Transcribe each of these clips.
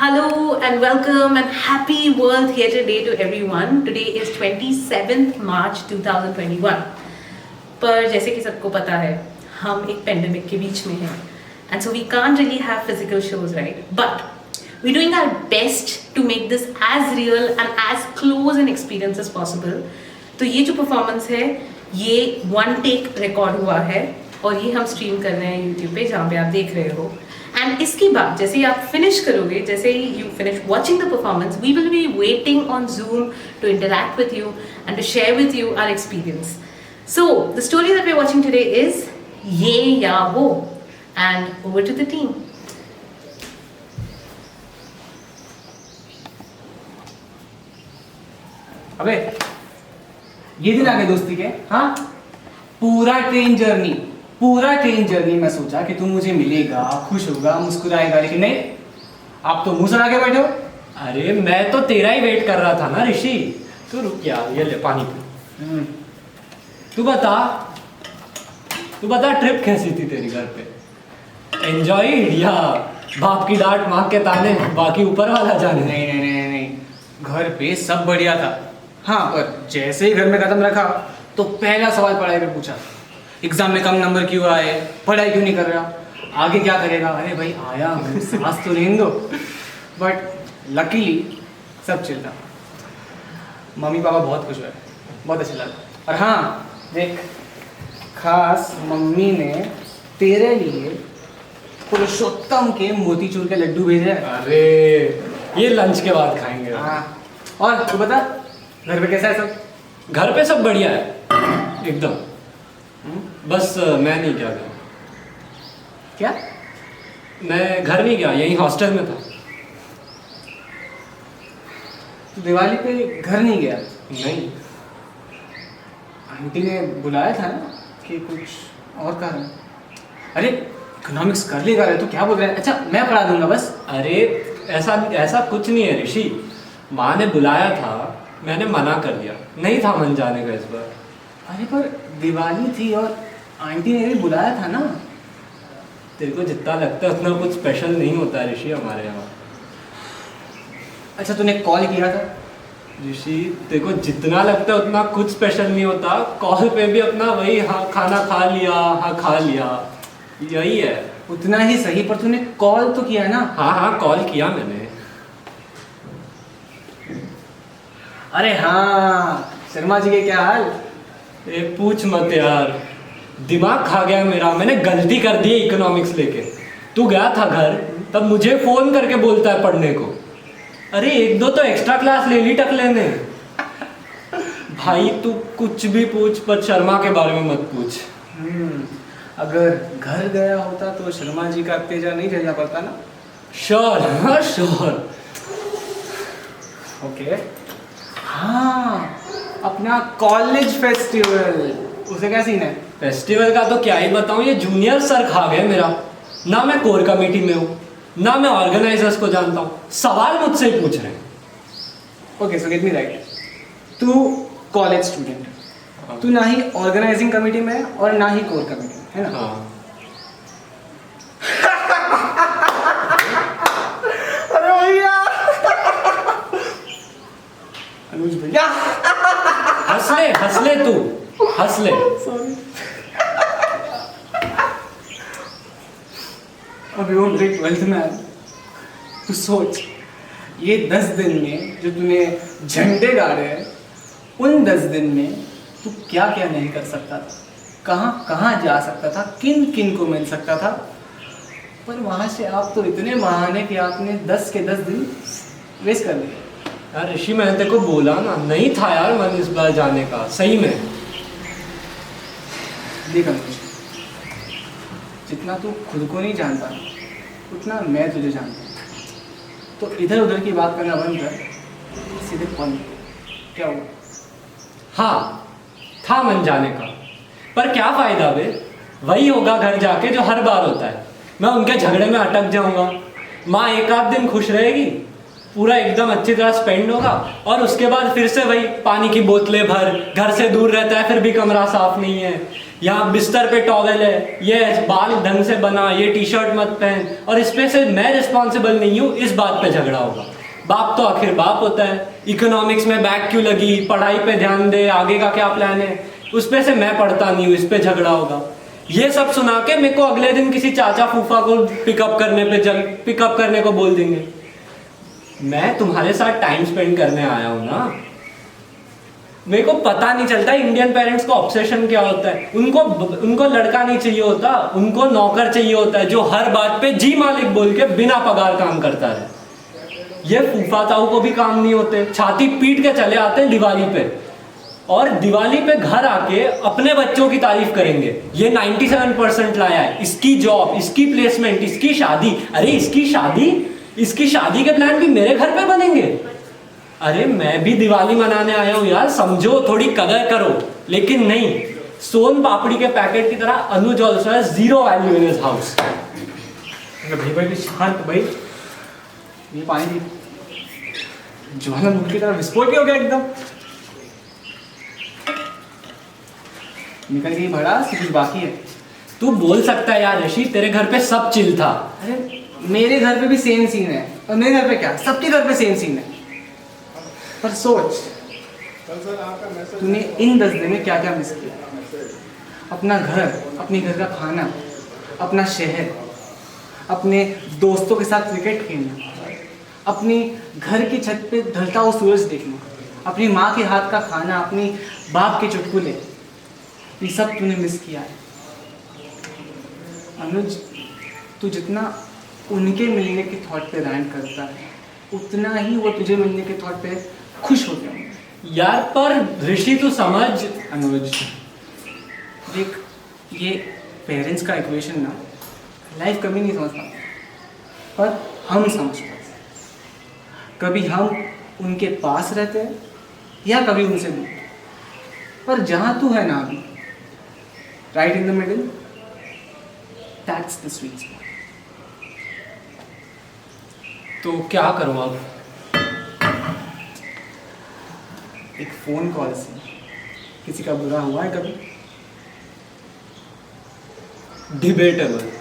Hello and welcome and happy World Theatre Day to everyone. Today is 27th March 2021. पर जैसे कि सबको पता है हम एक पेंडेमिक के बीच में हैं and so we can't really have physical shows, right? But we're doing our best to make this as real and as close an experience as possible. तो ये जो performance है ये one take record हुआ है और ये हम stream कर रहे हैं YouTube पे जहाँ पे आप देख रहे हो. एंड इसके बाद जैसे ही आप फिनिश करोगे, जैसे ही you finish watching the performance, we will be waiting on Zoom to interact with you and to share with you our experience. So the story that we're watching today is Ye Ya Wo, and over to the team. अबे ये दिन आ गए दोस्ती के. हाँ, पूरा train journey में सोचा कि तू मुझे मिलेगा, खुश होगा, मुस्कुराएगा, लेकिन नहीं, आप तो मुंह सड़ा के बैठे हो. अरे मैं तो तेरा ही वेट कर रहा था ना ऋषि. तू रुक यार, ये ले पानी पी. तू बता ट्रिप कैसी थी तेरी घर पे? एंजॉय या बाप की डांट माँ के ताने बाकी ऊपर वाला जाने? नहीं, घर पे सब बढ़िया था. हाँ, पर जैसे ही घर में कदम रखा तो पहला सवाल पढ़ाई पे पूछा. एग्जाम में कम नंबर क्यों आए, पढ़ाई क्यों नहीं कर रहा, आगे क्या करेगा. अरे भाई आया हूँ, सांस तो लेने दो. बट लकीली सब चिल था. मम्मी पापा बहुत खुश हुए, बहुत अच्छा लगा. और हाँ देख, खास मम्मी ने तेरे लिए पुरुषोत्तम के मोतीचूर के लड्डू भेजे हैं. अरे ये लंच के बाद खाएंगे. हाँ, और तू बता घर पे कैसा है सब? घर पे सब बढ़िया है एकदम. बस मैं नहीं गया घर. क्या? मैं घर नहीं गया, यहीं हॉस्टल में था. तू दिवाली पे घर नहीं गया? नहीं. आंटी ने बुलाया था ना कि कुछ और कारण. अरे इकोनॉमिक्स कर लेगा रे, तू क्या बोल रहा है? अच्छा मैं पढ़ा दूंगा बस. अरे ऐसा कुछ नहीं है ऋषि. माँ ने बुलाया था, मैंने मना कर दिया. नहीं था मन जाने का इस बार. अरे पर दिवाली थी और आंटी ने भी बुलाया था ना. तेरे को जितना लगता है उतना कुछ स्पेशल नहीं होता ऋषि हमारे यहाँ. अच्छा तूने कॉल किया था? ऋषि तेरे को जितना लगता है उतना कुछ स्पेशल नहीं होता. कॉल पे भी अपना वही, हाँ खाना खा लिया, हाँ खा लिया, यही है. उतना ही सही, पर तूने कॉल तो किया ना. हाँ कॉल किया मैंने. अरे हाँ, शर्मा जी के क्या हाल? ए पूछ मत यार, दिमाग खा गया मेरा. मैंने गलती कर दी इकोनॉमिक्स लेके. तू गया था घर, तब मुझे फोन करके बोलता है पढ़ने को. अरे एक दो तो एक्स्ट्रा क्लास ले ली टकले ने. भाई तू कुछ भी पूछ, पर शर्मा के बारे में मत पूछ. अगर घर गया होता तो शर्मा जी का अत्याचार नहीं झेलना पड़ता ना. श्योर, हाँ श्योर. ओके. हाँ, अपना कॉलेज फेस्टिवल, उसे क्या सीन है? फेस्टिवल का तो क्या ही बताऊं, ये जूनियर सर खा गए मेरा. ना मैं कोर कमेटी में हूँ, ना मैं ऑर्गेनाइजर्स को जानता हूँ. सवाल मुझसे ही पूछ रहे हैं. Okay so get me right, तू कॉलेज स्टूडेंट है, तू ना ही ऑर्गेनाइजिंग कमेटी में है और ना ही कोर कमेटी में, है ना? हाँ. अरे भैया, अनुज भैया, हंस ले तू, हंस ले. सॉरी. अभी वो मेरे 12th में आया. तू सोच, ये 10 दिन में जो तूने झंडे गाड़े हैं, उन 10 दिन में तू क्या क्या नहीं कर सकता था, कहाँ कहाँ जा सकता था, किन किन को मिल सकता था. पर वहाँ से आप तो इतने महान है कि आपने 10 के 10 दिन वेस्ट कर दिए. यार ऋषि मैंने तेरे को बोला ना, नहीं था यार मन इस बार जाने का, सही में. देख अनुज, जितना तू खुद को नहीं जानता उतना मैं तुझे जानता हूँ. तो इधर उधर की बात करना बंद कर, सीधे पॉइंट. क्या हुआ? हाँ था मन जाने का, पर क्या फायदा बे. वही होगा घर जाके जो हर बार होता है. मैं उनके झगड़े में अटक जाऊंगा. माँ एक आध दिन खुश रहेगी, पूरा एकदम अच्छी तरह स्पेंड होगा, और उसके बाद फिर से वही पानी की बोतलें भर, घर से दूर रहता है फिर भी कमरा साफ नहीं है, यहाँ बिस्तर पे टॉवेल है, ये बाल ढंग से बना, ये टी शर्ट मत पहन, और इस पे से मैं रिस्पॉन्सिबल नहीं हूँ, इस बात पे झगड़ा होगा। बाप तो आखिर बाप होता है। इकोनॉमिक्स में बैक क्यों लगी, पढ़ाई पे ध्यान दे, आगे का क्या प्लान है, उस पे से मैं पढ़ता नहीं हूँ, इस पे झगड़ा होगा। ये सब सुना के मेरे को अगले दिन किसी चाचा फूफा को पिकअप करने को बोल देंगे। मैं तुम्हारे साथ टाइम स्पेंड करने आया हूँ ना। मेरे को पता नहीं चलता इंडियन पेरेंट्स को ऑब्सेशन क्या होता है। उनको लड़का नहीं चाहिए होता, उनको नौकर चाहिए होता है जो हर बात पे जी मालिक बोल के बिना पगार काम करता है। ये फूफा ताऊ को भी काम नहीं होते, छाती पीट के चले आते हैं दिवाली पे, और दिवाली पे घर आके अपने बच्चों की तारीफ करेंगे, ये 97% लाया है, इसकी जॉब, इसकी प्लेसमेंट, इसकी शादी। अरे इसकी शादी के प्लान भी मेरे घर पे बनेंगे। अरे मैं भी दिवाली मनाने आया हूँ यार, समझो, थोड़ी कदर करो। लेकिन नहीं, सोन पापड़ी के पैकेट की तरह Anuj also has zero value in his house. भाई शांत भाई, ये पानी ज्वालामुखी की तरह विस्फोट क्यों हो गया एकदम? निकल गई भड़ा, कुछ बाकी है? तू बोल सकता है यार ऋषि, तेरे घर पे सब चिल था। अरे मेरे घर पे भी सेम सीन है, और मेरे घर पे क्या, सबके घर पे सेम सीन है। पर सोच, तूने इन 10 दिन में क्या क्या मिस किया। अपना घर, अपने घर का खाना, अपना शहर, अपने दोस्तों के साथ क्रिकेट खेलना, अपनी घर की छत पे ढलता हुआ सूरज देखना, अपनी माँ के हाथ का खाना, अपनी बाप के चुटकुले, ये सब तूने मिस किया है। अनुज, तू जितना उनके मिलने के थॉट पे रैंट करता है, उतना ही वो तुझे मिलने के थॉट पे खुश होते हैं। यार पर ऋषि तू समझ। अनुज देख, ये पेरेंट्स का इक्वेशन ना लाइफ कभी नहीं समझ पाते, पर हम समझ पाते। कभी हम उनके पास रहते हैं या कभी उनसे दूर, पर जहाँ तू है ना अभी, right in the middle, that's the sweet spot. तो क्या करूँ अब? एक फोन कॉल से किसी का बुरा हुआ है कभी? Debatable.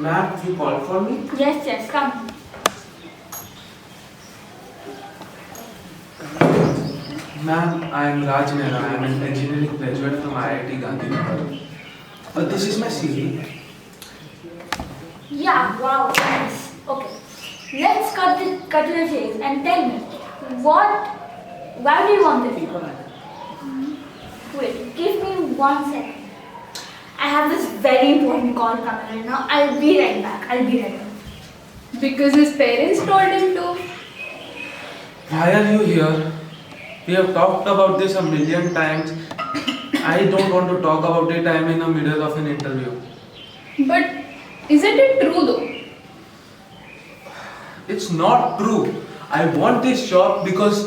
Ma'am, you called for me? Yes, come. Ma'am, I am Raj Mehra. I am an engineering graduate from IIT Gandhinagar. This is my CV. Yeah, wow, nice. Okay, let's cut to the chase and tell me, why do you want this? Wait, give me 1 second. I have this very important call coming right now. I'll be right back. Because his parents told him to. Why are you here? We have talked about this a million times. I don't want to talk about it. I am in the middle of an interview. But isn't it true though? It's not true. I want this job because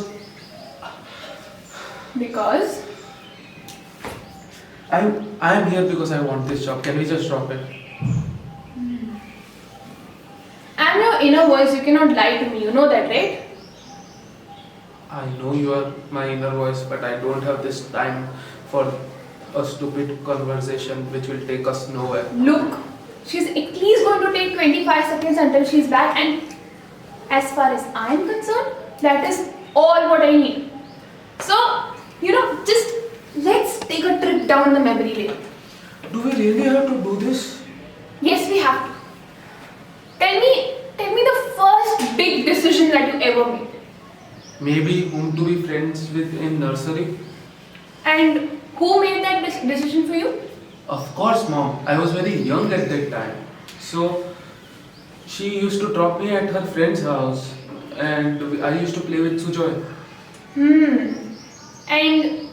Because I am here because I want this job. Can we just drop it? I'm your inner voice, you cannot lie to me, you know that, right? I know you are my inner voice, but I don't have this time for a stupid conversation which will take us nowhere. Look, she's at least going to take 25 seconds until she's back, and as far as I'm concerned, that is all what I need. So, just let's take a trip down the memory lane. Do we really have to do this? Yes, we have to. Tell me the first big decision that you ever made. Maybe whom to be friends with in nursery? And who made that decision for you? Of course, Mom. I was very young at that time. So, she used to drop me at her friend's house and I used to play with Sujoy. And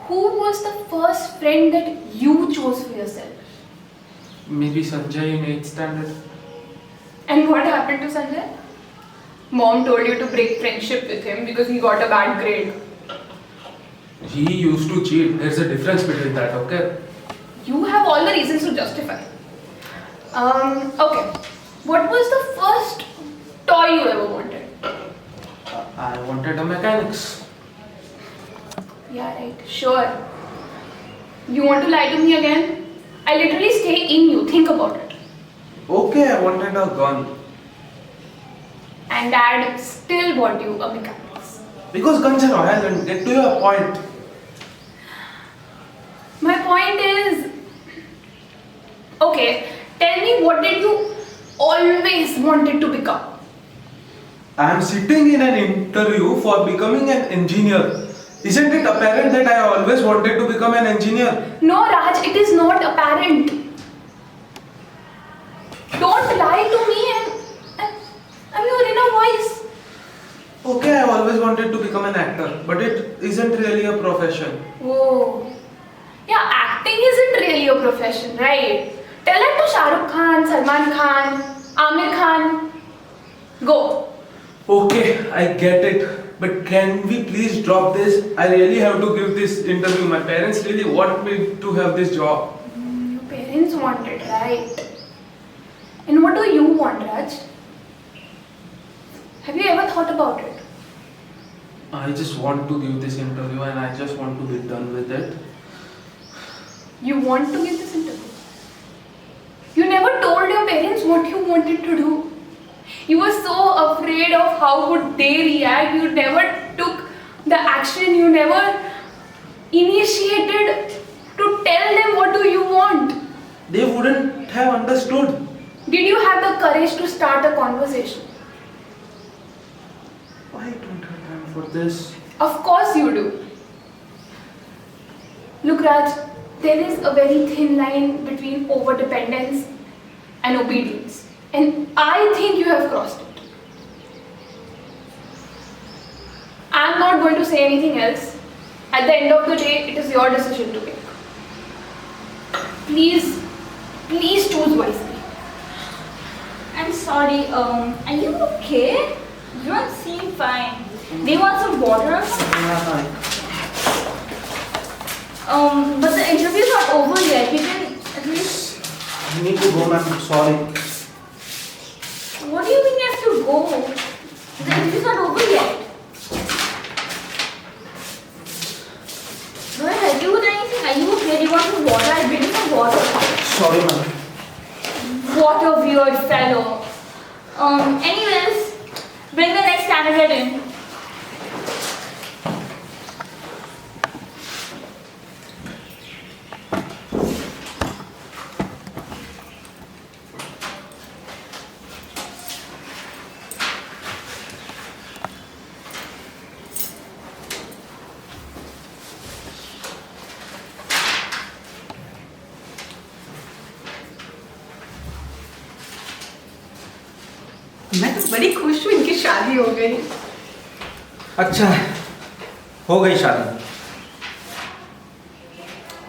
who was the first friend that you chose for yourself? Maybe Sanjay in 8th standard. And what happened to Sanjay? Mom told you to break friendship with him because he got a bad grade. He used to cheat. There's a difference between that, okay? You have all the reasons to justify. Okay. What was the first toy you ever wanted? I wanted a mechanics. Yeah, right. Sure. You want to lie to me again? I literally stay in you. Think about it. Okay, I wanted a gun. And Dad still bought you a mechanics. Because guns are violent. Get to your point. My point is, okay, tell me, what did you always wanted to become? I am sitting in an interview for becoming an engineer. Isn't it apparent that I always wanted to become an engineer? No, Raj, it is not apparent. Don't lie to me and your inner voice. Okay, I always wanted to become an actor, but it isn't really a profession. Whoa. Yeah, acting isn't really a profession, right? Tell that to Shah Rukh Khan, Salman Khan, Amir Khan. Go. Okay, I get it. But can we please drop this? I really have to give this interview. My parents really want me to have this job. Your parents want it, right? And what do you want, Raj? Have you ever thought about it? I just want to give this interview and I just want to be done with it. You want to give this interview? You never told your parents what you wanted to do. You were so afraid of how would they react. You never took the action. You never initiated to tell them what do you want. They wouldn't have understood. Did you have the courage to start a conversation? I don't have time for this. Of course you do. Look, Raj, there is a very thin line between overdependence and obedience. And I think you have crossed it. I'm not going to say anything else. At the end of the day, it is your decision to make. Please, please choose wisely. I'm sorry, are you okay? You don't seem fine. Do you want some water or something? But the interview's not over yet. You can at least... I need to go, ma'am. Sorry. What do you mean you have to go? The interview's not over yet. Do I help you with anything? Are you okay? Do you want some water? I'll bring you some water. Sorry, ma'am. What a weird fellow. Anyways, bring the next candidate in. मैं तो बड़ी खुश हूँ इनकी शादी हो गई। अच्छा, हो गई शादी।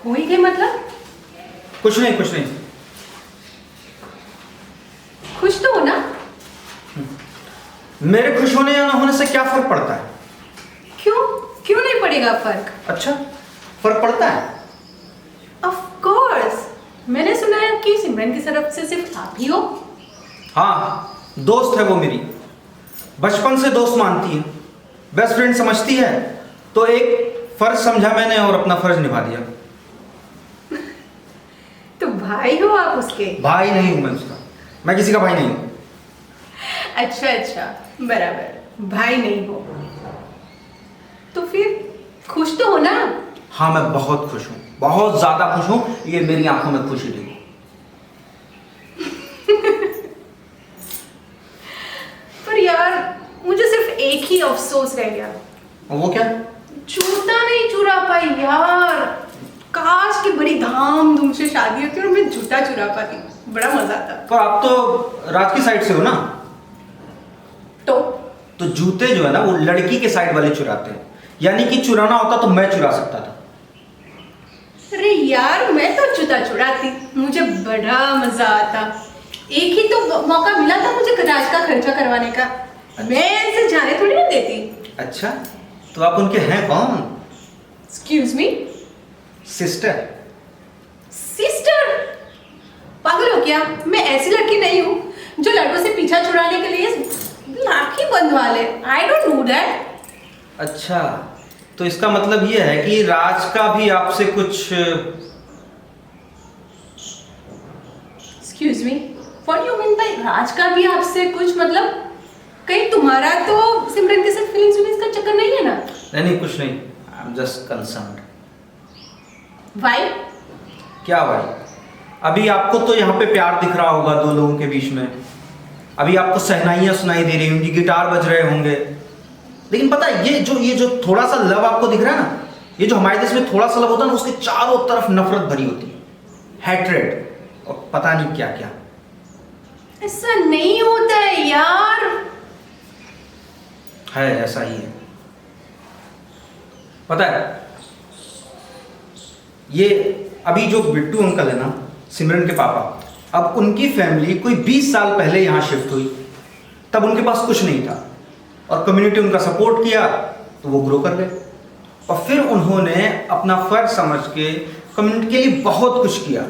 हो ही गई मतलब? कुछ नहीं कुछ नहीं। खुश तो हो ना? मेरे खुश होने या ना होने से क्या फर्क पड़ता है? क्यों? क्यों नहीं पड़ेगा फर्क? अच्छा, फर्क पड़ता है? Of course. मैंने सुना है कि सिमरन की तरफ से सिर्फ आप ही हो। हाँ, दोस्त है वो मेरी, बचपन से दोस्त मानती है, बेस्ट फ्रेंड समझती है, तो एक फर्ज समझा मैंने और अपना फर्ज निभा दिया। तो भाई हो आप उसके? भाई नहीं हूं मैं उसका, मैं किसी का भाई नहीं हूं। अच्छा अच्छा, बराबर, भाई नहीं हो तो फिर खुश तो हो ना? हाँ, मैं बहुत खुश हूँ, बहुत ज्यादा खुश हूँ। ये मेरी आंखों में खुशी देखो। पर यार, मुझे सिर्फ एक ही अफसोस रह गया। और वो क्या? जूता नहीं चुरा पाई यार। काश की बड़ी धाम-धूम से शादी होती और मैं जूता चुरा पाती, बड़ा मजा आता। पर आप तो राज की साइड से हो ना? तो जूते जो है ना, वो लड़की के साइड वाले चुराते हैं, यानी कि चुराना होता तो मैं चुरा सकता था। अरे यार, मैं तो जूता चुराती, मुझे बड़ा मजा आता। एक ही तो तो मौका मिला था मुझे राज का खर्चा करवाने का। मैं ऐसे जाने थोड़ी ना देती। अच्छा, तो आप उनके हैं कौन? Excuse me? सिस्टर? सिस्टर? पागल हो क्या? मैं ऐसी लड़की नहीं हूँ जो लड़कों से पीछा छुड़ाने के लिए राखी बंधवा ले। I don't do that. अच्छा, तो इसका मतलब ये है कि राज का भी आपसे कुछ। Excuse me, what you mean by Raj का भी आपसे कुछ? मतलब कहीं तुम्हारा तो सिमरन के साथ फीलिंग्स का चक्कर नहीं है ना? नहीं, कुछ नहीं। I am just concerned. Why? क्या भाई? अभी आपको तो यहाँ पे प्यार दिख रहा होगा दो लोगों के बीच में, अभी आपको सहनाइयाँ सुनाई दे रही होंगी, गिटार बज रहे होंगे, लेकिन पता है ये जो थोड़ा सा लव आपको दिख रहा है ना, ये जो हमारे देश में थोड़ा सा लव होता है ना, उसके चारों तरफ नफरत भरी होती है, हैट्रेड और पता नहीं क्या क्या। ऐसा नहीं होता है यार। है, ऐसा ही है। पता है, ये अभी जो बिट्टू अंकल है ना, सिमरन के पापा, अब उनकी फैमिली कोई 20 साल पहले यहाँ शिफ्ट हुई, तब उनके पास कुछ नहीं था और कम्युनिटी उनका सपोर्ट किया तो वो ग्रो कर गए, और फिर उन्होंने अपना फर्ज समझ के कम्युनिटी के लिए बहुत कुछ किया।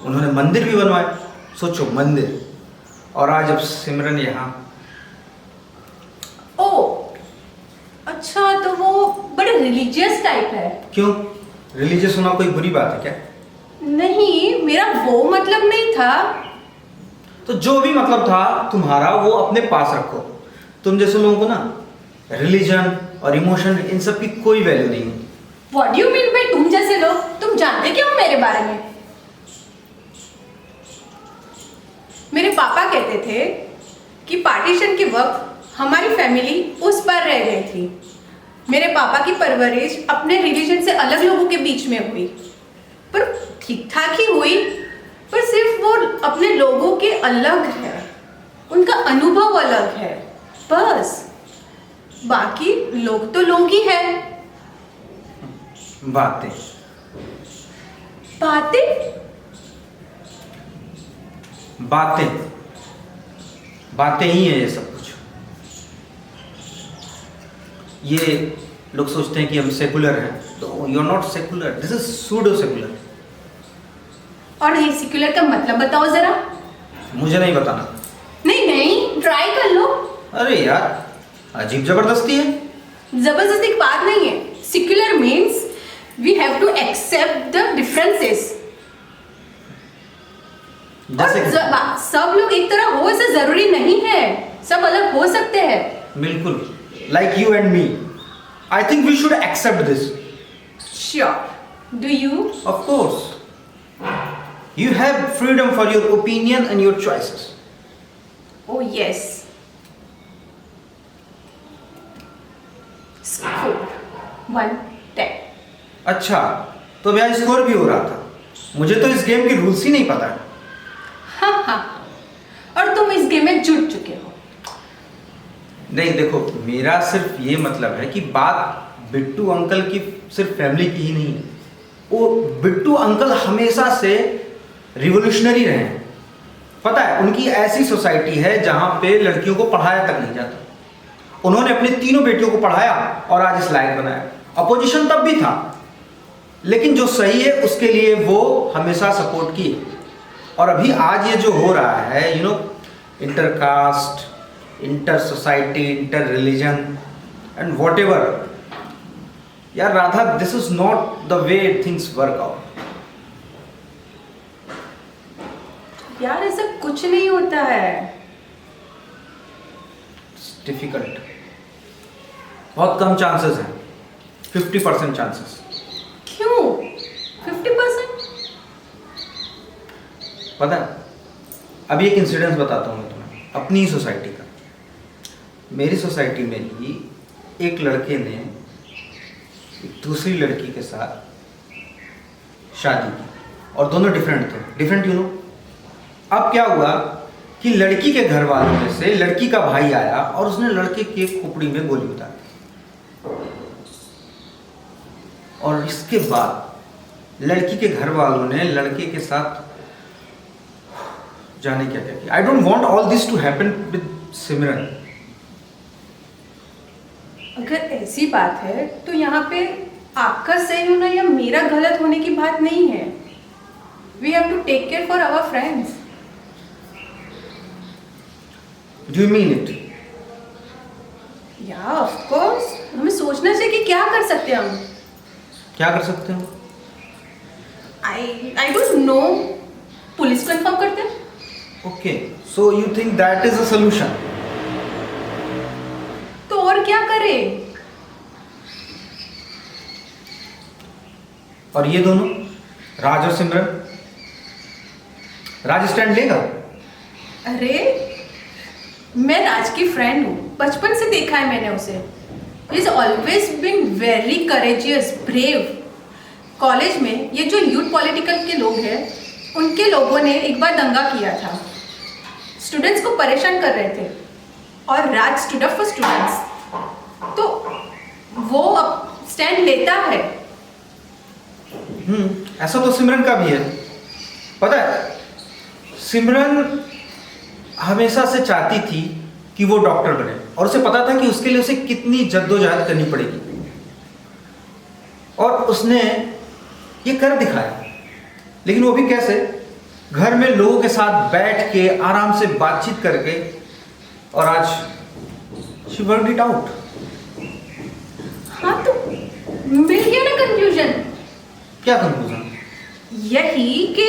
उन्होंने मंदिर भी बनवाए, सोचो मंदिर, और आज अब सिमरन यहाँ। ओ अच्छा, तो वो बड़े रिलीजियस टाइप है। क्यों, रिलीजियस होना कोई बुरी बात है क्या? नहीं, मेरा वो मतलब नहीं था। तो जो भी मतलब था तुम्हारा, वो अपने पास रखो। तुम जैसे लोगों को ना रिलीजन और इमोशन, इन सब की कोई वैल्यू नहीं होती। What do you mean by तुम जैसे लोग? तुम जानते क्या हो मेरे बारे में? मेरे पापा कहते थे कि पार्टीशन के वक्त हमारी फैमिली उस पर रह गई थी। मेरे पापा की परवरिश अपने रिलीजन से अलग लोगों के बीच में हुई, पर ठीक ठाक ही हुई, पर सिर्फ वो अपने लोगों के अलग है, उनका अनुभव अलग है, बस। बाकी लोग तो लोग ही हैं। बातें बातें बातें बातें ही है ये सब कुछ। ये लोग सोचते हैं कि हम सेकुलर हैं, तो you are not secular, this is pseudo secular. और ये सेक्युलर का मतलब बताओ जरा। मुझे नहीं बताना। नहीं, ट्राई कर लो। अरे यार, अजीब जबरदस्ती है। जबरदस्ती की बात नहीं है। Secular means we have to accept the differences. और सब लोग एक तरह हो ऐसा जरूरी नहीं है, सब अलग हो सकते हैं। बिल्कुल, like you and me. I think we should accept this. Sure, do you? Of course, you have freedom for your opinion and your choices. Oh yes. Score 1-10. अच्छा, तो मैं स्कोर भी हो रहा था। मुझे तो इस गेम के रूल्स ही नहीं पता है। हाँ, और तुम इस गेम में जुट चुके हो। नहीं देखो, मेरा सिर्फ ये मतलब है कि बात बिट्टू अंकल की सिर्फ फैमिली की ही नहीं है। वो बिट्टू अंकल हमेशा से रिवोल्यूशनरी रहे हैं। पता है, उनकी ऐसी सोसाइटी है जहाँ पे लड़कियों को पढ़ाया तक नहीं जाता। उन्होंने अपनी तीनों बेटियों को पढ़ाया और आज इस लायक बनाया। अपोजिशन तब भी था, लेकिन जो सही है उसके लिए वो हमेशा सपोर्ट किए। और अभी आज ये जो हो रहा है, you know, inter caste, inter society, inter religion and whatever, यार Radha, this is not the way things work out. यार ऐसा कुछ नहीं होता है। डिफिकल्ट, बहुत कम चांसेस हैं, 50% चांसेस। क्यों 50%? पता है, अभी एक इंसिडेंस बताता हूँ मैं तुम्हें अपनी ही सोसाइटी का। मेरी सोसाइटी में ही एक लड़के ने एक दूसरी लड़की के साथ शादी की, और दोनों डिफरेंट थे। Different, you know. अब क्या हुआ कि लड़की के घर वालों में से लड़की का भाई आया और उसने लड़के की खोपड़ी में गोली उतार दी। और इसके बाद लड़की के घर वालों ने लड़के के साथ जाने क्या क्या किया। I don't want all this to happen with Simran. अगर ऐसी बात है तो यहाँ पे आपका सही होना या मेरा गलत होने की बात नहीं है। We have to take care for our friends. Do you mean it? या ऑफ कोर्स, हमें सोचना चाहिए कि क्या कर सकते हैं हम। क्या कर सकते हो? आई डोंट नो, पुलिस को इन्फॉर्म करते हैं। Okay, so you think that is a solution? तो और क्या करें? और ये दोनों, राज और सिमरन, राज स्टैंड लेगा? अरे मैं राज की फ्रेंड हूँ, बचपन से देखा है मैंने उसे। He is always been very courageous, brave. College में ये जो यूथ पॉलिटिकल के लोग हैं, उनके लोगों ने एक बार दंगा किया था, स्टूडेंट्स को परेशान कर रहे थे और राज स्टूड अप फॉर स्टूडेंट्स। तो वो अब स्टैंड लेता है। ऐसा तो सिमरन का भी है। पता है, सिमरन हमेशा से चाहती थी कि वो डॉक्टर बने, और उसे पता था कि उसके लिए उसे कितनी जद्दोजहद करनी पड़ेगी, और उसने ये कर दिखाया। लेकिन वो भी कैसे? घर में लोगों के साथ बैठ के आराम से बातचीत करके, और आज शी वर्कड इट आउट। हाँ, तो मिल गया ना कंक्लूजन। क्या कंक्लूजन? यही कि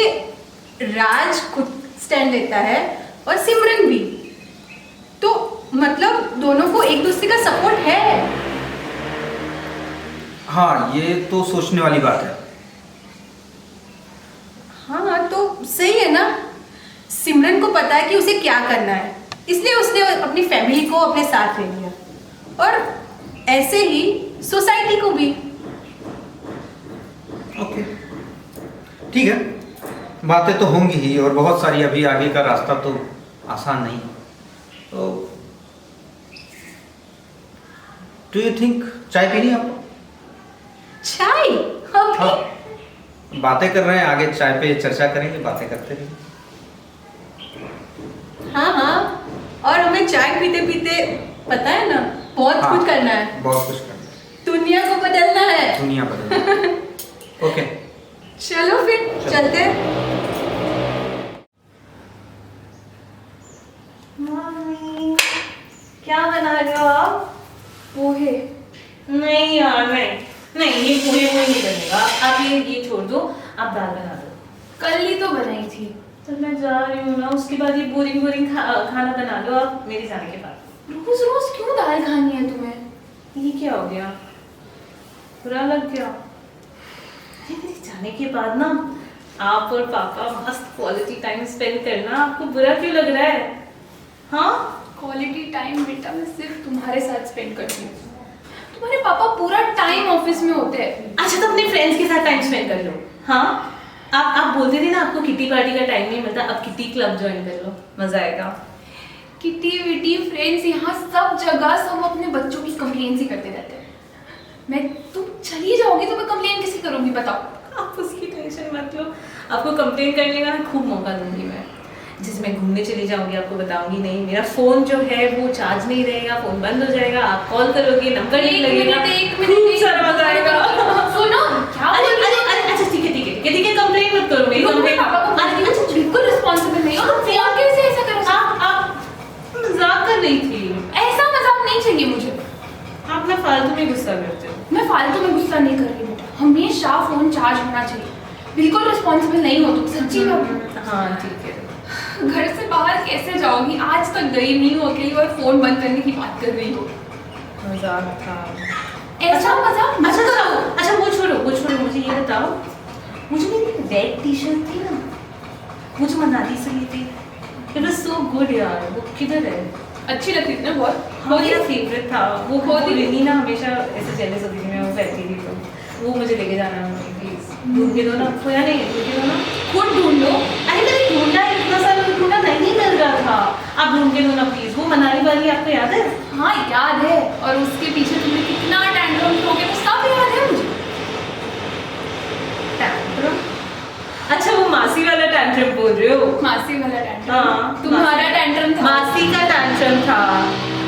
राज खुद स्टैंड लेता है और सिमरन भी। तो मतलब दोनों को एक दूसरे का सपोर्ट है। हाँ, ये तो सोचने वाली बात है। हाँ, तो सही है ना। सिमरन को पता है कि उसे क्या करना है, इसलिए उसने अपनी फैमिली को अपने साथ ले लिया, और ऐसे ही सोसाइटी को भी। ओके, ठीक है, बातें तो होंगी ही, और बहुत सारी। अभी आगे का रास्ता तो आसान नहीं है। तो डू यू थिंक चाय पीनी है आपको? चाय? हाँ, बातें कर रहे हैं, आगे चाय पे चर्चा करेंगे, बातें करते रहेंगे। हाँ हाँ, और हमें चाय पीते पीते पता है ना, बहुत हाँ, कुछ करना है। बहुत कुछ करना है। दुनिया को बदलना है। दुनिया बदलना। ओके, चलो फिर चलते हैं। मम्मी, क्या बना रहे हो आप? पोहे। नहीं यार, नहीं, ये पोहे नहीं बनेगा। आप ये छोड़ दो, आप दाल बना दो। कल ही तो बनाई थी। तो मैं जा रही हूँ ना, उसके बाद ये बोरिंग खाना बना लो आप मेरे जाने के बाद। रोज रोज क्यों दाल खानी है तुम्हें? ये क्या हो गया? बुरा लग गया? ये मेरे जाने के बाद ना आप और पापा मस्त क्वालिटी टाइम स्पेंड करना, आपको बुरा क्यों लग रहा है? हाँ, क्वालिटी टाइम बेटा मैं सिर्फ तुम्हारे साथ स्पेंड करती हूँ। तुम्हारे पापा पूरा टाइम ऑफिस में होते हैं। अच्छा, तो अपने फ्रेंड्स के साथ टाइम स्पेंड कर लो। हाँ, आप बोलते थे ना आपको किटी पार्टी का टाइम नहीं मिलता, अब किटी क्लब ज्वाइन कर लो, मजा आएगा। किटी विटी फ्रेंड्स, यहाँ सब जगह सब अपने बच्चों की कंप्लेन ही करते रहते हैं। तुम चली जाओगी तो मैं कंप्लेन किसी करूंगी बताओ? आप उसकी टेंशन मत लो, आपको कंप्लेन करने का ना खूब मौका दूंगी मैं। जिसमें घूमने चली जाऊंगी आपको बताऊंगी नहीं, मेरा फोन जो है वो चार्ज नहीं रहेगा, फोन बंद हो जाएगा, आप कॉल करोगे नंबर नहीं लगेगा, खूब सारा मजा आएगा। सुनो क्या बोल रही हो? अच्छा ठीक है, कंप्लेन मत करो मेरी। कंप्लेन पापा को अच्छा बिल्कुल रिस्पॉन्सिबल नहीं हो। तुम फोन कैसे ऐसा करो? आप मजाक कर रही थी। ऐसा मजाक नहीं चाहिए मुझे। आप ना फालतू में गुस्सा करते हो। मैं फालतू में गुस्सा नहीं कर रही हूँ। हमेशा फोन चार्ज होना चाहिए। बिल्कुल रिस्पॉन्सिबल नहीं हो तुम, सच्ची बात। हाँ ठीक है। घर से बाहर कैसे जाओगी? आज तक गई नहीं हो गई और फोन बंद करने की बात कर रही हो। मजाक था। ऐसा मजाक मत करो। अच्छा वो छोड़ो, मुझे ये बताओ, मुझे मेरी रेड टी शर्ट थी ना, वो जो मनाली से ली थी, इट वाज सो गुड यार। वो किधर है? अच्छी लगती थी ना बहुत। हाँ, मेरा फेवरेट था वो। बहुत ही रिनी ना हमेशा ऐसे जेलस होती थी मैं वो पहनती थी, तो वो मुझे लेके जाना है प्लीज। ढूंढ के दो ना, खोया नहीं है, ढूंढ के दो ना। खुद ढूंढ लो। अरे मैंने ढूंढा, इतना सारा ढूंढा, नहीं मिल रहा था। आप ढूंढ के दो ना प्लीज। वो मनाली वाली आपको याद है? हाँ याद है, और उसके पीछे तुमने कितना टैंट्रम हो गया सब याद है मुझे। टैंट्रम? अच्छा वो मासी वाला टैंट्रम टैंट्रम बोल रहे हो? मासी वाला टैंट्रम। हाँ, तुम्हारा टैंट्रम था। मासी का टैंट्रम था।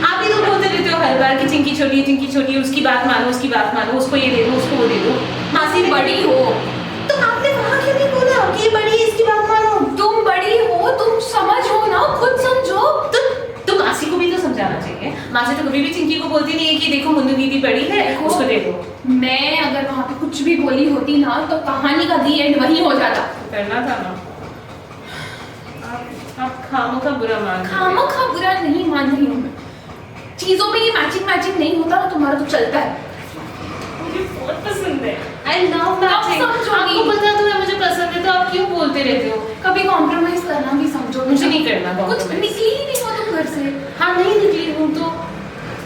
आप ही तो बोलते रहते हो हर बार कि चिंकी छोटी है, उसकी बात मानो, उसको ये दे दो, उसको वो दे दो। मासी बड़ी हो तो आपने वहाँ क्यों नहीं बोला कि ये बड़ी है, इसकी बात मानो? तुम बड़ी हो, तुम समझो ना, खुद समझो। तो मासी को भी तो समझाना चाहिए। मासी तो कभी भी चिंकी को बोलती नहीं है कि देखो मुन्नू दीदी बड़ी है, उसको दे दो। मैं अगर वहाँ पे कुछ भी बोली होती ना तो कहानी का दी एंड वही हो जाता। करना था ना। आप खामों का बुरा मान रहे हो। खामो खा बुरा नहीं मान रही हूँ मैं, चीजों में ये मैचिंग नहीं होता ना, तुम्हारा तो चलता है। मुझे बहुत पसंद है। I love matching. समझोगी। आपको पता तो है मुझे पसंद है, तो आप क्यों बोलते रहते हो? कभी कॉम्प्रोमाइज करना भी समझो। मुझे नहीं करना कुछ compromise। निकली ही नहीं हो तुम घर से। हाँ नहीं निकली हूँ तो।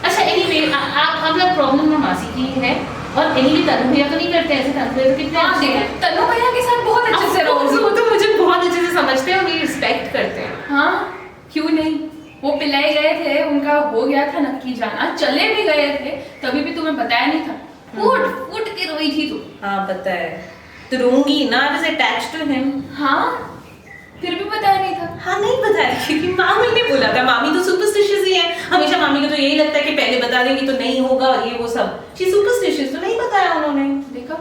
अच्छा एनीवे आपका प्रॉब्लम ना मासी की है, और एनीवे तनु भैया तो नहीं करते ऐसे। तनु भैया तो कितने हाँ अच्छे हैं। तनु भैया के साथ बहुत अच्छे से रहोगी। वो तो मुझे बहुत अच्छे से समझते हैं और मेरी रिस्पेक्ट करते हैं। हाँ क्यों नहीं, वो पिलाए गए थे, उनका हो गया था नक्की जाना, चले भी गए थे, तभी भी तुम्हें बताया नहीं था। फूट के रोई थी तू। हाँ पता है, तो रोऊंगी ना, I was attached to him. हाँ फिर भी बताया नहीं था। हाँ नहीं बताया क्योंकि मामी ने बोला था। मामी तो सुपरस्टिशियस ही है, हमेशा मामी को तो यही लगता है कि पहले बता देंगी तो नहीं होगा और ये वो सब। शी सुपरस्टिशियस, तो नहीं बताया उन्होंने। देखा,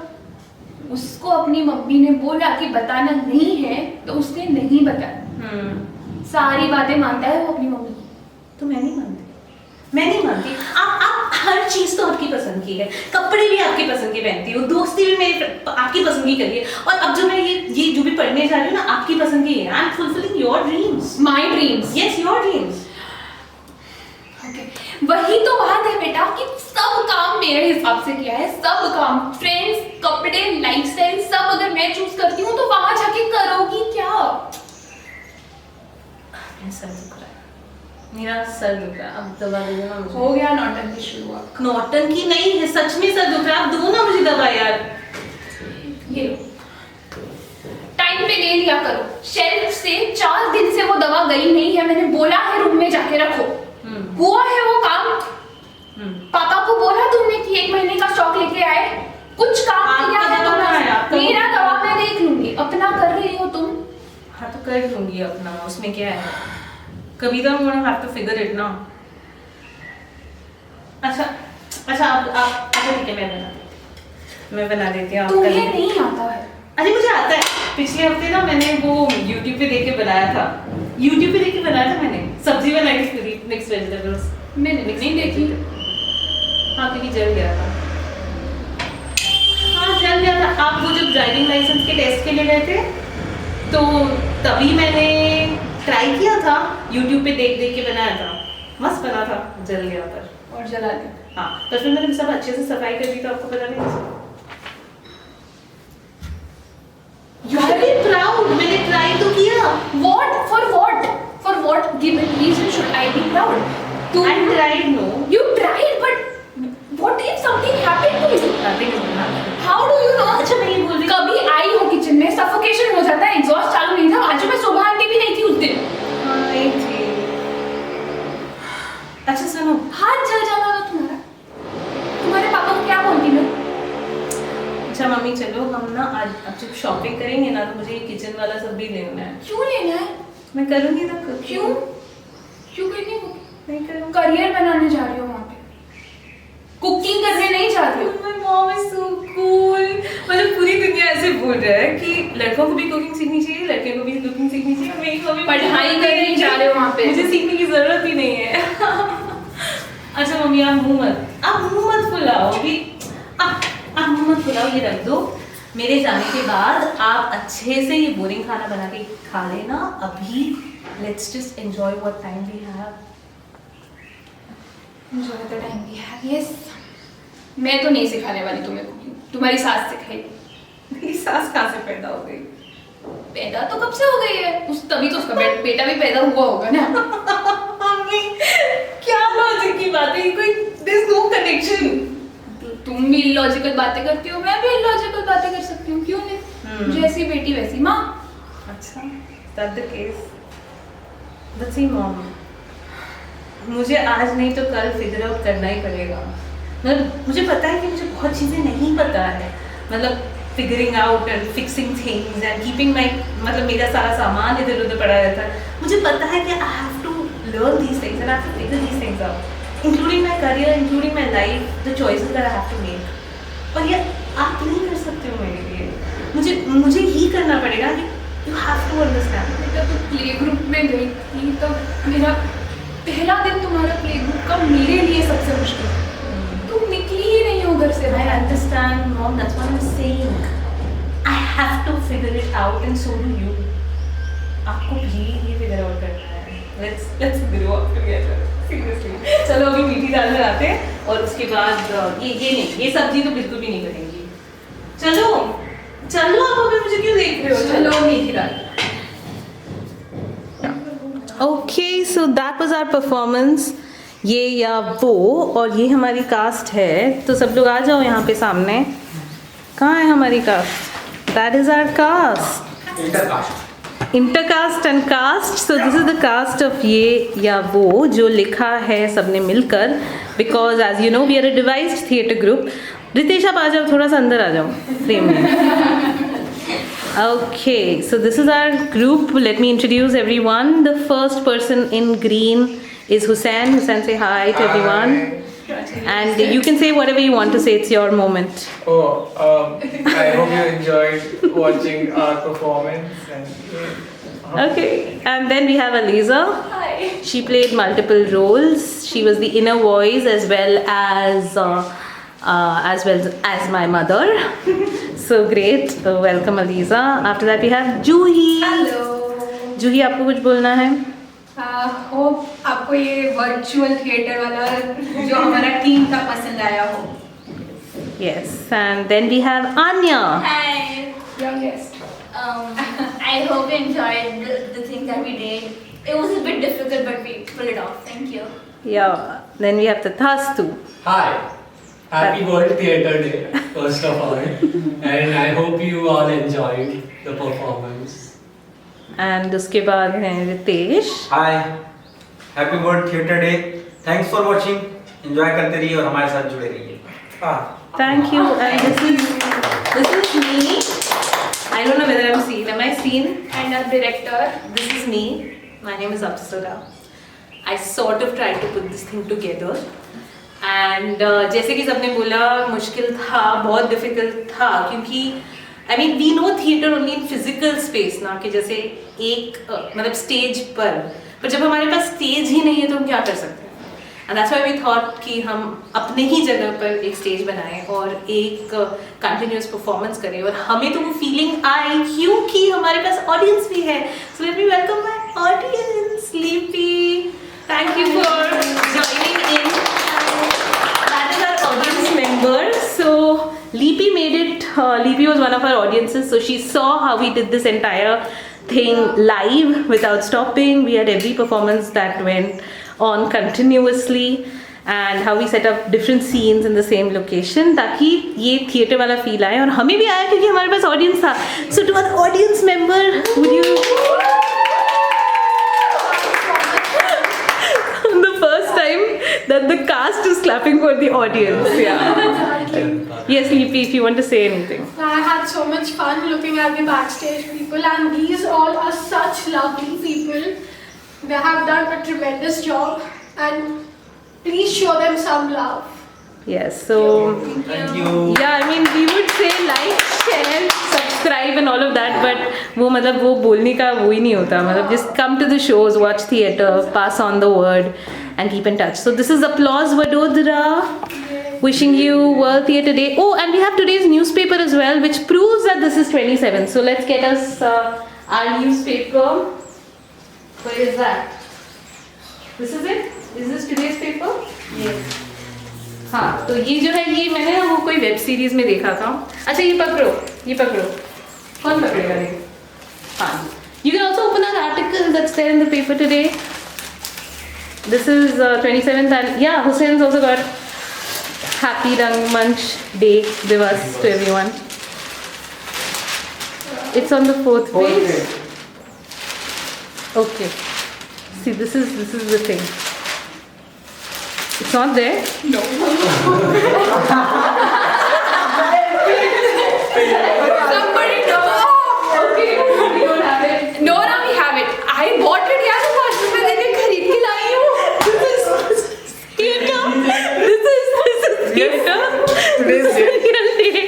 उसको अपनी मम्मी ने बोला कि बताना नहीं है तो उसने नहीं बताया। सारी बातें मानता है वो अपनी मम्मी की। तो मैं नहीं मानती, मैं नहीं मानती। आप हर चीज तो आपकी पसंद की है, कपड़े भी आपकी पसंद के पहनती हो, दोस्ती भी मेरी आपकी पसंद की करिए, और अब जो मैं ये जो भी पढ़ने जा रही हूँ ना, आपकी पसंद की है। I am fulfilling your dreams. My dreams. Yes your dreams. वही तो बात है बेटा कि सब काम मेरे हिसाब से किया है, सब काम, फ्रेंड्स, कपड़े, लाइफस्टाइल, सब अगर मैं चूज करती हूँ तो वहां जाके करोगी क्या? मेरा सर दुख रहा है, मेरा सर दुख रहा है। अब दवा दे देना मुझे। हो गया नौटंकी शुरू। नौटंकी नहीं है, सच में सर दुख रहा है। आप दो ना मुझे दवा यार। ये लो, टाइम पे ले लिया करो। शेल्फ से 4 दिन से वो दवा गई नहीं है, मैंने बोला है रूम में जाके रखो। हुआ है वो काम? पापा को बोला तुमने कि 1 महीने का स्टॉक लेके आए? कुछ काम किया है तुमने? मेरा दवा मैं देख लूंगी, अपना कर रही हो तुम। हाँ तो कर लूंगी अपना, उसमें क्या है। कभी तो I'm have to figure it ना। अच्छा ठीक है, मैं बना देती हूँ। तुम्हें नहीं आता है? अरे मुझे आता है। पिछले हफ्ते ना मैंने वो YouTube पे देख के बनाया था। मैंने सब्जी बनाई थी पूरी, मिक्स वेजिटेबल्स। मैंने नहीं देखी। हाँ क्योंकि जल गया था। आप वो जब ड्राइविंग लाइसेंस के टेस्ट के लिए गए थे तो तभी मैंने ट्राई किया था, YouTube पे देख के बनाया था। मस्त बना था, जल गया पर। और जला दिया। हाँ तो फिर मैंने सब अच्छे से सफाई कर दी, तो आपको पता नहीं। You are very proud. मैंने ट्राई तो किया। For what? Give a reason should I be proud? I tried, no. You tried, but what if something happened to you? Nothing is gonna happen. How do you know? अच्छा मैं ये बोल रही कभी आई हो किचन में, सफोकेशन हो जाता है, एग्जॉस्ट चालू नहीं था, आज मैं सुबह आंटी भी नहीं थी उस दिन। हाँ एक थी। अच्छा सुनो, हाथ जल जाना था तुम्हारा। तुम्हारे पापा को क्या बोलती मैं? अच्छा मम्मी चलो हम ना आज अब जब शॉपिंग करेंगे ना तो मुझे किचन वाला सब भी लेना है। क्यों लेना है? मैं करूँगी ना। क्यों करनी हो? नहीं करूँगी। करियर बनाने जा रही हो वहाँ पे, कुकिंग करने नहीं जा रही हो। My mom is so cool. मतलब पूरी दुनिया ऐसे बोल रहा है कि लड़कों को भी कुकिंग सीखनी चाहिए, लड़के को भी कुकिंग सीखनी चाहिए, मेरी को भी पढ़ाई करने जा रहे हो वहाँ पे। मुझे सीखने की जरूरत ही नहीं है। अच्छा मम्मी आप मुंह मत फुलाओ अभी। आप मुंह मत फुलाओ, ये रख दो। मेरे जाने के बाद आप अच्छे से ये बोरिंग खाना बना के खा लेना। अभी let's just enjoy what time we have. Enjoy the time we have. Yes. मैं तो नहीं सिखाने वाली तुम्हें कुकिंग, तुम्हारी सास सिखाएगी। मेरी सास कहाँ से पैदा हो गई? पैदा तो कब से हो गई है, तभी तो उसका बेटा भी पैदा हुआ होगा ना। मम्मी क्या लॉजिक की बात है, कोई there's no connection। तुम भी इलॉजिकल बातें करती हो, मैं भी इलॉजिकल बातें कर सकती हूँ, क्यों नहीं? जैसी बेटी वैसी माँ। अच्छा that's the case। But see mom, मुझे आज नहीं तो कल फिगर आउट करना ही पड़ेगा। मतलब मुझे पता है कि मुझे बहुत चीज़ें नहीं पता है। मतलब figuring out and fixing things and keeping my मतलब मेरा सारा सामान इधर उधर पड़ा रहता है. मुझे पता है कि I have to learn these things and I have to figure these things out, including my career, including my life, the choices that I have to make. और ये आप नहीं कर सकते हो मेरे लिए. मुझे ही करना पड़ेगा कि you have to understand. जब तुम प्ले ग्रुप में गई थी तो मेरा पहला दिन तुम्हारा प्ले ग्रुप का मेरे लिए सबसे मुश्किल. तुम निकली ही नहीं हो घर से. I understand, Mom. That's what I'm saying. I have to figure it out, and so do you. आपको भी ये figure out करना है. Let's grow up together. Seriously. चलो अभी मीठी दाल बनाते हैं और उसके बाद ये सब्जी तो बिल्कुल भी नहीं बनेगी. चलो आप अभी मुझे क्यों देख रहे हो? चलो मीठी दाल. Okay, so that was our performance. ये या वो और ये हमारी कास्ट है. तो सब लोग आ जाओ यहाँ पे सामने. कहाँ है हमारी cast? That is our caste. Intercaste and caste. So this is the caste of ये या वो जो लिखा है सबने मिलकर. Because as you know we are a devised theatre group. Ritesh आप आ जाओ, थोड़ा सा अंदर आ जाओ फ्रेम में. Okay, so this is our group. Let me introduce everyone. The first person in green is Hussain. Hussain, say hi to everyone. And you can say whatever you want to say. It's your moment. I hope you enjoyed watching our performance. Okay, and then we have Aliza. Hi. She played multiple roles. She was the inner voice as well as my mother. So great. Welcome, Aliza. After that, we have Juhi. Hello. Juhi, आपको कुछ बोलना है? Hope आपको ये virtual theatre वाला जो हमारा team था पसंद आया हो. Yes, and then we have Anya. Hi. Youngest. I hope you enjoyed the things that we did. It was a bit difficult, but we pulled it off. Thank you. Yeah. Then we have Tathastu. Hi. Happy World Theatre Day, first of all. And I hope you all enjoyed the performance. And उसके बाद है Ritesh. Hi, happy world theatre day. Thanks for watching. Enjoy करते रहिए और हमारे साथ जुड़े रहिए. Thank you. And this is me. I don't know whether I'm seen. Am I seen? And our director. This is me. My name is Apsara. I sort of tried to put this thing together. And जैसे कि सबने बोला मुश्किल था, बहुत difficult था क्योंकि I mean we know theatre only in physical space ना कि जैसे एक मतलब स्टेज पर जब हमारे पास स्टेज ही नहीं है तो हम क्या कर सकते हैं. And that's why we thought कि हम अपने ही जगह पर एक स्टेज बनाएं और एक कंटिन्यूस परफॉर्मेंस करें और हमें तो वो फीलिंग आई क्योंकि हमारे पास ऑडियंस भी है. So let me welcome my audience. Leepy, thank you for joining in. That is our audience member. So Leepy made it. Leepy was one of our audiences, so she saw how we did this entire thing live without stopping. We had every performance that went on continuously, and how we set up different scenes in the same location ताकि ये theatre वाला feel आए और हमें भी आया क्योंकि हमारे पास ऑडियंस था. So to our audience member, would you? The first time that the cast is clapping for the audience. Yeah. Yes, Leepy, if you want to say anything. I had so much fun looking at the backstage people, and these all are such lovely people. They have done a tremendous job, and please show them some love. Yes, so thank you. yeah, I mean we would say like, share, subscribe and all of that, but वो मतलब वो बोलने का वो ही नहीं होता. मतलब just come to the shows, watch theatre, pass on the word and keep in touch. So this is Applause Vadodara. Wishing you World Theatre Day. Oh, and we have today's newspaper as well, which proves that this is 27. So let's get us our newspaper. Where is that? This is it? Is this today's paper? Yes. हाँ, तो ये जो है ये मैंने ना वो कोई वेब सीरीज में देखा था. अच्छा ये पकड़ो. कौन पकड़ेगा ये? हाँ. You can also open an article that's there in the paper today. This is 27th and yeah, Hussein's also got Happy Rangmanch Day Divas to everyone. It's on the 4th page. Okay. See, this is the thing. It's not there. No. Somebody okay, we don't have it. No, now we have it. I bought it यार 5 रुपए देके खरीद के लाई हूँ. This is theater. This is theater. This is real day.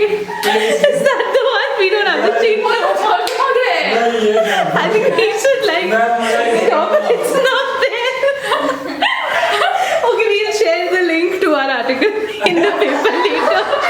Is that the one? We don't have the cheap one. I think we should like stop. It's not there. Okay, we'll share the link to our article in the paper later.